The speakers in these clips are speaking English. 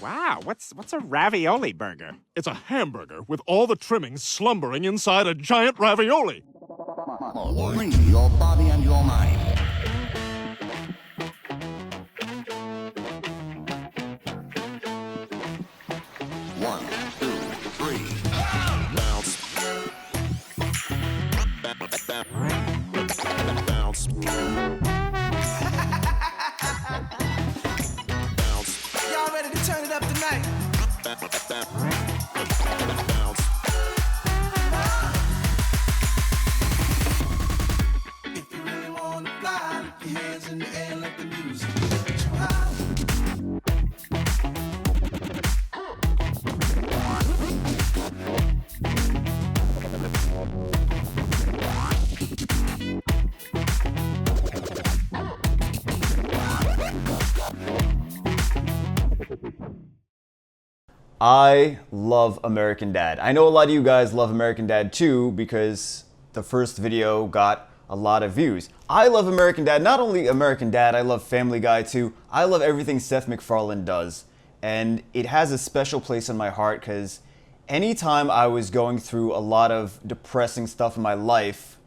Wow, what's a ravioli burger? It's a hamburger with all the trimmings slumbering inside a giant ravioli. Free your body and your mind. One, two, three. Bounce. Bounce. Y'all ready to turn it up tonight? Bounce. If you really wanna fly, lift your hands in the air, let the music get you high. I love American Dad. I know a lot of you guys love American Dad too because the first video got a lot of views. I love American Dad. Not only American Dad, I love Family Guy too. I love everything Seth MacFarlane does. And it has a special place in my heart because anytime I was going through a lot of depressing stuff in my life,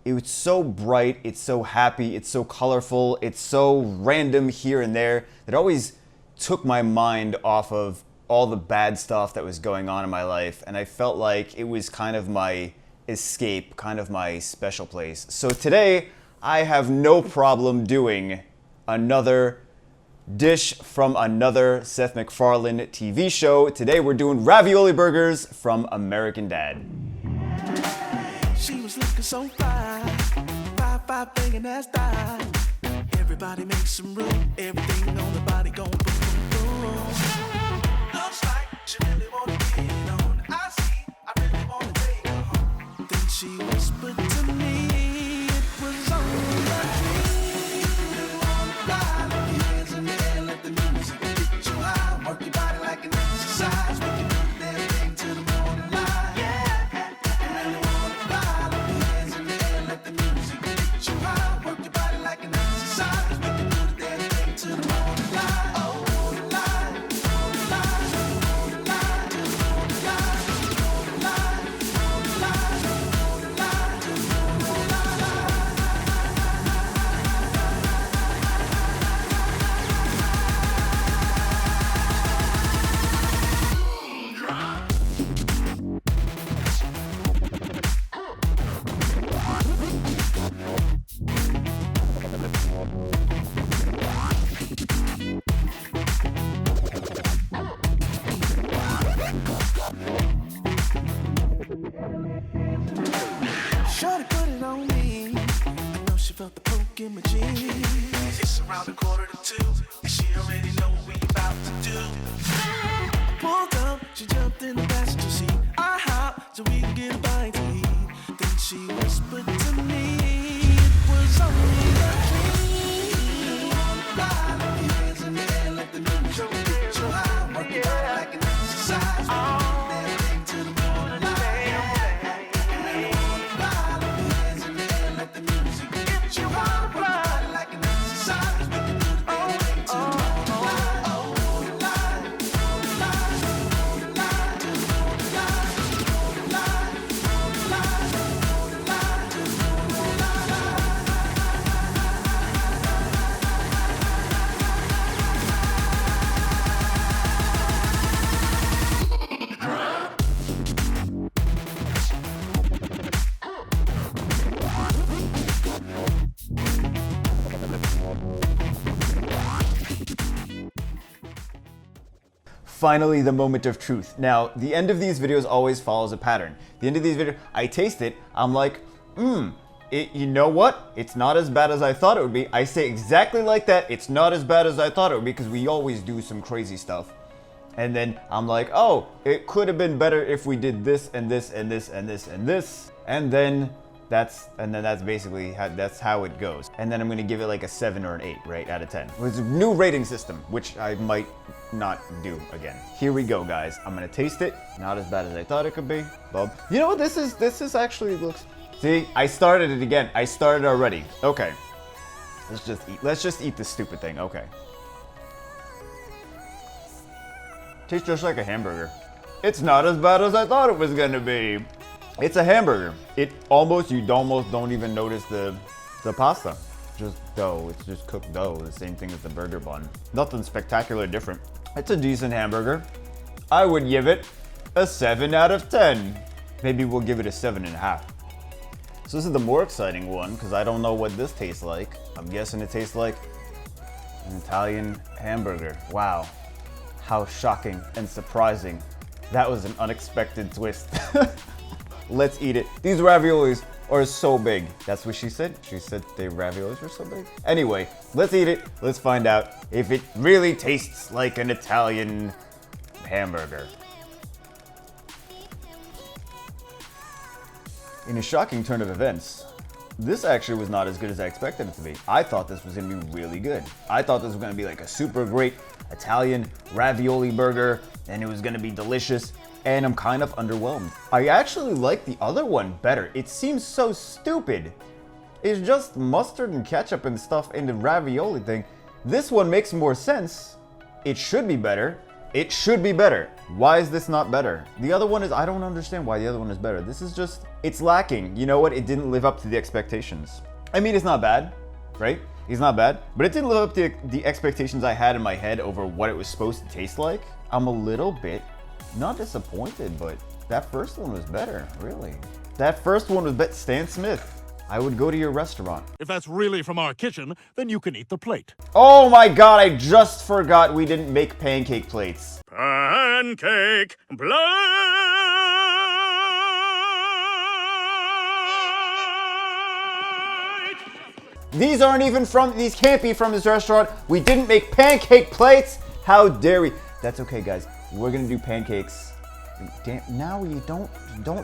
it was so bright, it's so happy, it's so colorful, it's so random here and there that it always took my mind off of all the bad stuff that was going on in my life, and I felt like it was kind of my escape, kind of my special place. So today, I have no problem doing another dish from another Seth MacFarlane TV show. Today we're doing ravioli burgers from American Dad. She was looking so fly, 5'5", banging that style. Everybody make some room, everything on the body gon' boom, boom, boom. Looks like she really wanna get it on. I see, I really wanna take her home. Then she whispered to me, it was only a dream. If you really wanna fly, lift your hands in the air, let the music get you high. Work your body like an exercise, we can do that thing till the morning light. Yeah, if you really wanna fly, lift your hands in the air, let the music get you high. Work your body like an exercise, we can do that thing till the morning light. Oh, morning light, morning light, morning light, till the morning light, morning light, morning light, morning light, till the morning light. Shorty put it on me. I know she felt the poke in my jeans. It's around the 1:45, and she already know what we about to do. I pulled up, she jumped in the passenger seat. I hopped so we can get a bite to eat. Then she whispered to me, it was only a dream. Fly, lift your hands in the air, let the music get you high. Work your body like an exercise. We can do that thing till the morning light. Let the music get you high. Work your body like an exercise. We can do the damn thing till the morning light. Oh, morning light, morning light, morning light, till the morning light, morning light, morning light, morning light, till the morning light. Finally, the moment of truth. Now, the end of these videos always follows a pattern. The end of these videos, I taste it, I'm like, you know what? It's not as bad as I thought it would be. I say exactly like that, it's not as bad as I thought it would be, because we always do some crazy stuff. And then I'm like, oh, it could have been better if we did this and this and this and this and this. And then that's basically that's how it goes. And then I'm gonna give it like a 7 or an 8, right, out of 10. It's a new rating system, which I might not do again. Here we go, guys. I'm gonna taste it. Not as bad as I thought it could be. But you know what? This is actually looks. See, I started it again. I started already. Okay. Let's just eat. Let's just eat this stupid thing. Okay. Tastes just like a hamburger. It's not as bad as I thought it was gonna be. It's a hamburger. You almost don't even notice the pasta. Just dough. It's just cooked dough. The same thing as the burger bun. Nothing spectacular different. It's a decent hamburger. I would give it a 7 out of 10. Maybe we'll give it a 7.5. So this is the more exciting one because I don't know what this tastes like. I'm guessing it tastes like an Italian hamburger. Wow. How shocking and surprising. That was an unexpected twist. Let's eat it. These raviolis are so big. That's what she said. She said the raviolis were so big. Anyway, let's eat it. Let's find out if it really tastes like an Italian hamburger. In a shocking turn of events, this actually was not as good as I expected it to be. I thought this was gonna be really good. I thought this was gonna be like a super great Italian ravioli burger and it was gonna be delicious, and I'm kind of underwhelmed. I actually like the other one better. It seems so stupid. It's just mustard and ketchup and stuff in the ravioli thing. This one makes more sense. It should be better. It should be better. Why is this not better? The other one is, I don't understand why the other one is better. This is just, it's lacking. You know what? It didn't live up to the expectations. I mean, it's not bad, right? It's not bad, but it didn't live up to the expectations I had in my head over what it was supposed to taste like. I'm a little bit, not disappointed, but that first one was better, really. That first one was better. Stan Smith, I would go to your restaurant. If that's really from our kitchen, then you can eat the plate. Oh my God, I just forgot we didn't make pancake plates. Pancake plate! These aren't even these can't be from this restaurant. We didn't make pancake plates. How dare we? That's okay, guys. We're gonna do pancakes. Damn, now you don't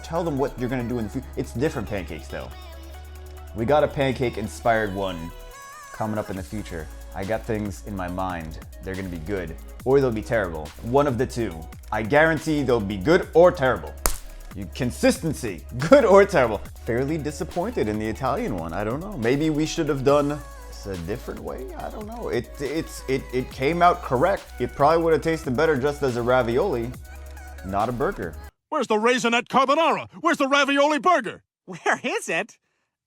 tell them what you're gonna do in the future. It's different pancakes though. We got a pancake inspired one coming up in the future. I got things in my mind. They're gonna be good or they'll be terrible. One of the two. I guarantee they'll be good or terrible. Consistency, good or terrible. Fairly disappointed in the Italian one. I don't know. Maybe we should have done this a different way. I don't know. It came out correct. It probably would have tasted better just as a ravioli, not a burger. Where's the raisinette carbonara? Where's the ravioli burger? Where is it?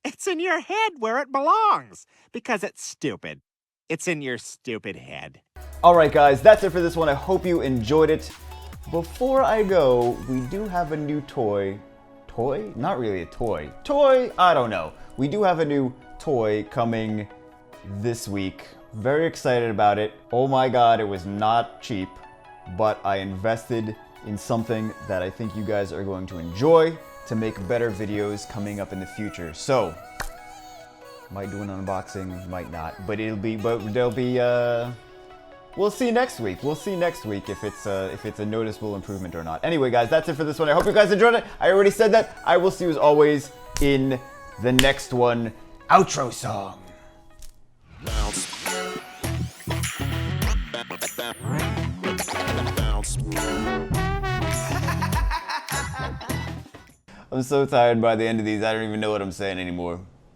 It's in your head where it belongs. Because it's stupid. It's in your stupid head. All right, guys, that's it for this one. I hope you enjoyed it. Before I go, we do have a new toy. Toy? Not really a toy. Toy? I don't know. We do have a new toy coming this week. Very excited about it. Oh my God, it was not cheap, but I invested in something that I think you guys are going to enjoy to make better videos coming up in the future. So, might do an unboxing, might not, but there'll be, we'll see next week. We'll see next week if it's a noticeable improvement or not. Anyway, guys, that's it for this one. I hope you guys enjoyed it. I already said that. I will see you as always in the next one. Outro song. I'm so tired by the end of these. I don't even know what I'm saying anymore.